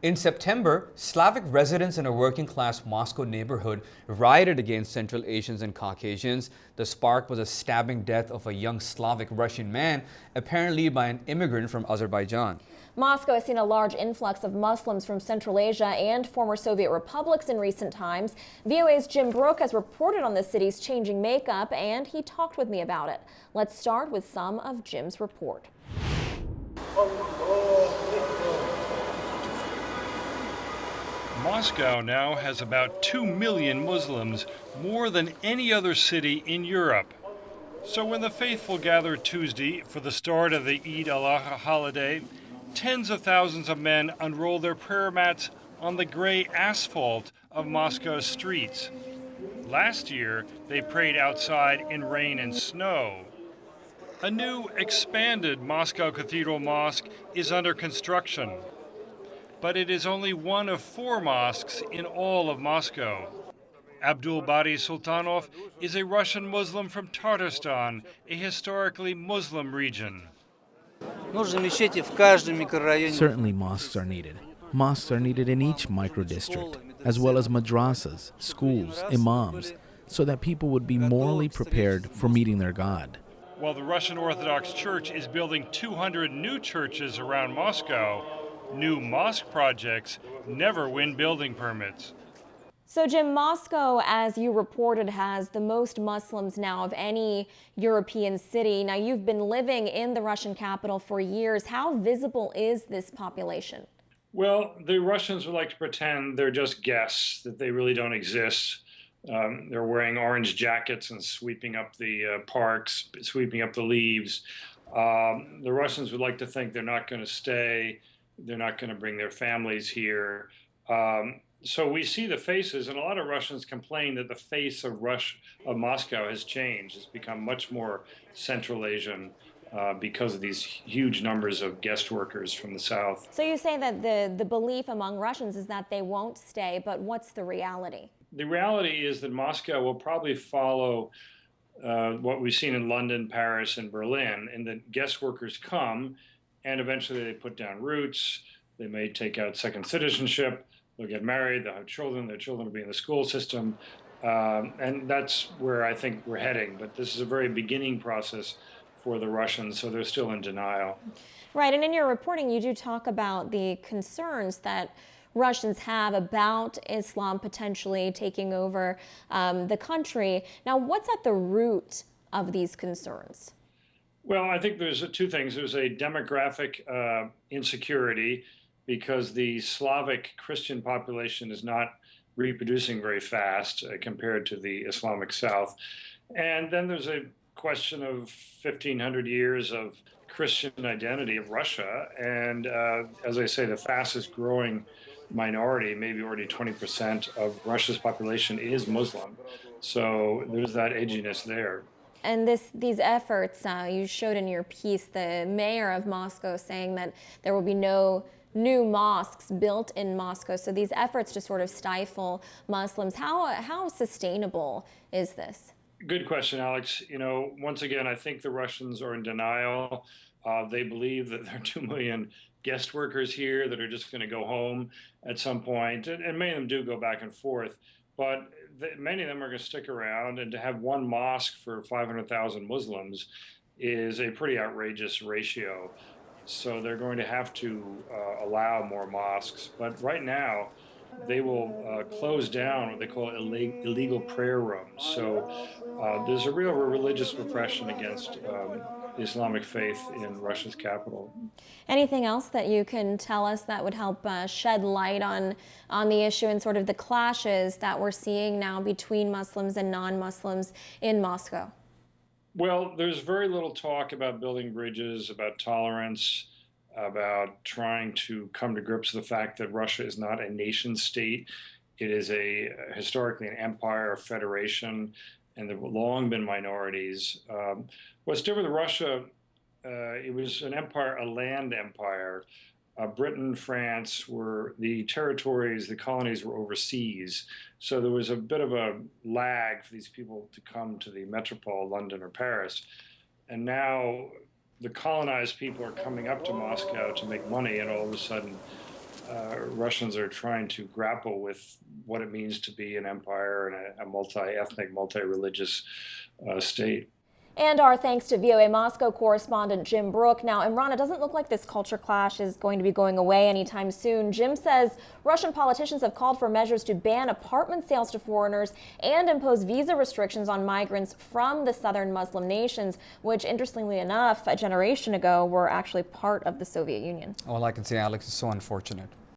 In September, Slavic residents in a working-class Moscow neighborhood rioted against Central Asians and Caucasians. The spark was a stabbing death of a young Slavic Russian man, apparently by an immigrant from Azerbaijan. Moscow has seen a large influx of Muslims from Central Asia and former Soviet republics in recent times. VOA's Jim Brooke has reported on the city's changing makeup, and he talked with me about it. Let's start with some of Jim's report. Moscow now has about 2 million Muslims, more than any other city in Europe. So when the faithful gather Tuesday for the start of the Eid al-Adha holiday, tens of thousands of men unroll their prayer mats on the gray asphalt of Moscow's streets. Last year, they prayed outside in rain and snow. A new, expanded Moscow Cathedral Mosque is under construction, but it is only one of 4 mosques in all of Moscow. Abdul Bari Sultanov is a Russian Muslim from Tatarstan, a historically Muslim region. Certainly mosques are needed. Mosques are needed in each micro-district, as well as madrasas, schools, imams, so that people would be morally prepared for meeting their God. While the Russian Orthodox Church is building 200 new churches around Moscow, new mosque projects never win building permits. So, Jim, Moscow, as you reported, has the most Muslims now of any European city. Now, you've been living in the Russian capital for years. How visible is this population? Well, the Russians would like to pretend they're just guests, that they really don't exist. They're wearing orange jackets and sweeping up the parks, sweeping up the leaves. The Russians would like to think they're not going to stay. They're not going to bring their families here. So we see the faces, and a lot of Russians complain that the face of Moscow has changed. It's become much more Central Asian because of these huge numbers of guest workers from the south. So you say that the belief among Russians is that they won't stay, but what's the reality? The reality is that Moscow will probably follow what we've seen in London, Paris, and Berlin, and that guest workers come, and eventually they put down roots. They may take out second citizenship. They'll get married, they'll have children, their children will be in the school system. And that's where I think we're heading. But this is a very beginning process for the Russians, so they're still in denial. Right, and in your reporting, you do talk about the concerns that Russians have about Islam potentially taking over the country. Now, what's at the root of these concerns? Well, I think there's 2 things. There's a demographic insecurity, because the Slavic Christian population is not reproducing very fast compared to the Islamic South. And then there's a question of 1,500 years of Christian identity of Russia. And as I say, the fastest growing minority, maybe already 20% of Russia's population is Muslim. So there's that edginess there. And these efforts, you showed in your piece, the mayor of Moscow saying that there will be no new mosques built in Moscow. So these efforts to sort of stifle Muslims, how sustainable is this? Good question, Alex. Once again, I think the Russians are in denial. They believe that there are 2 million guest workers here that are just going to go home at some point. And many of them do go back and forth. But many of them are going to stick around. And to have one mosque for 500,000 Muslims is a pretty outrageous ratio. So they're going to have to allow more mosques. But right now, they will close down what they call illegal prayer rooms. So there's a real religious repression against the Islamic faith in Russia's capital. Anything else that you can tell us that would help shed light on the issue and sort of the clashes that we're seeing now between Muslims and non-Muslims in Moscow? Well, there's very little talk about building bridges, about tolerance, about trying to come to grips with the fact that Russia is not a nation state. It is historically an empire, a federation, and there have long been minorities. What's different with Russia, it was an empire, a land empire. Britain, France were the territories, the colonies were overseas. So there was a bit of a lag for these people to come to the metropole, London or Paris. And now the colonized people are coming up to Moscow to make money, and all of a sudden Russians are trying to grapple with what it means to be an empire and a multi-ethnic, multi-religious state. And our thanks to VOA Moscow correspondent Jim Brooke. Now, Imran, it doesn't look like this culture clash is going to be going away anytime soon. Jim says Russian politicians have called for measures to ban apartment sales to foreigners and impose visa restrictions on migrants from the southern Muslim nations, which, interestingly enough, a generation ago were actually part of the Soviet Union. All I can say, Alex, is so unfortunate.